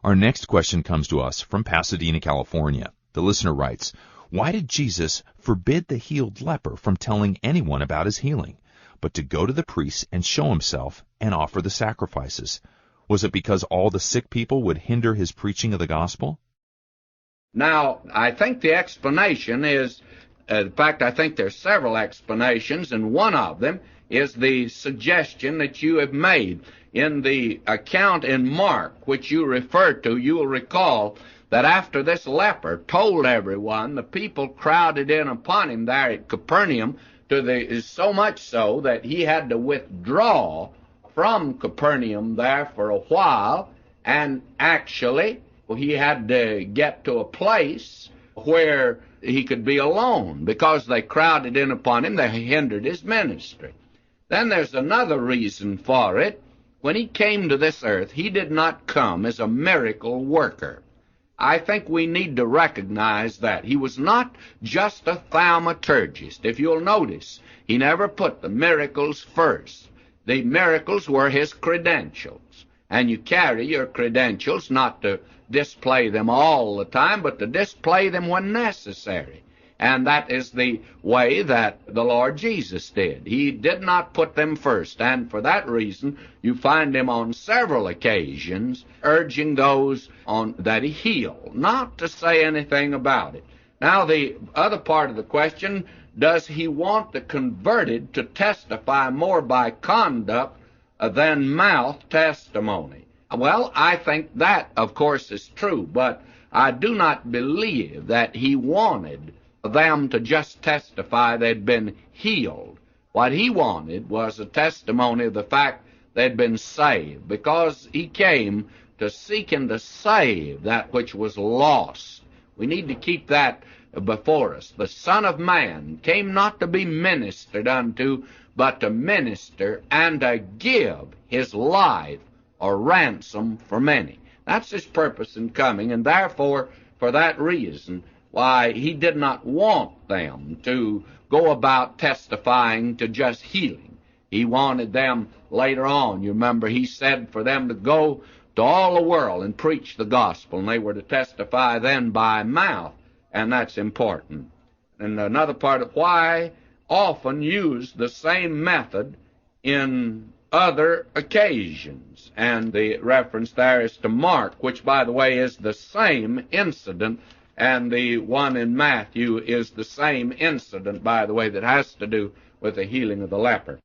Our next question comes to us from Pasadena, California. The listener writes, "Why did Jesus forbid the healed leper from telling anyone about his healing, but to go to the priests and show himself and offer the sacrifices? Was it because all the sick people would hinder his preaching of the gospel?" Now, I think the explanation is, in fact, I think there's several explanations, and one of them is the suggestion that you have made. In the account in Mark, which you referred to, you will recall that after this leper told everyone, the people crowded in upon him there at Capernaum, so much so that he had to withdraw from Capernaum there for a while, and actually he had to get to a place where he could be alone because they crowded in upon him. They hindered his ministry. Then there's another reason for it. When he came to this earth, he did not come as a miracle worker. I think we need to recognize that. He was not just a thaumaturgist. If you'll notice, he never put the miracles first. The miracles were his credentials. And you carry your credentials not to display them all the time, but to display them when necessary. And that is the way that the Lord Jesus did. He did not put them first, and for that reason you find him on several occasions urging those that he healed, not to say anything about it. Now, the other part of the question, does he want the converted to testify more by conduct than mouth testimony? Well, I think that, of course, is true, but I do not believe that he wanted them to just testify they'd been healed. What he wanted was a testimony of the fact they'd been saved, because he came to seek and to save that which was lost. We need to keep that before us. The Son of Man came not to be ministered unto, but to minister and to give his life a ransom for many. That's his purpose in coming, and therefore, for that reason, why he did not want them to go about testifying to just healing. He wanted them later on. You remember he said for them to go to all the world and preach the gospel, and they were to testify then by mouth, and that's important. And another part of why often use the same method in other occasions. And the reference there is to Mark, which, by the way, is the same incident, and the one in Matthew is the same incident, by the way, that has to do with the healing of the leper.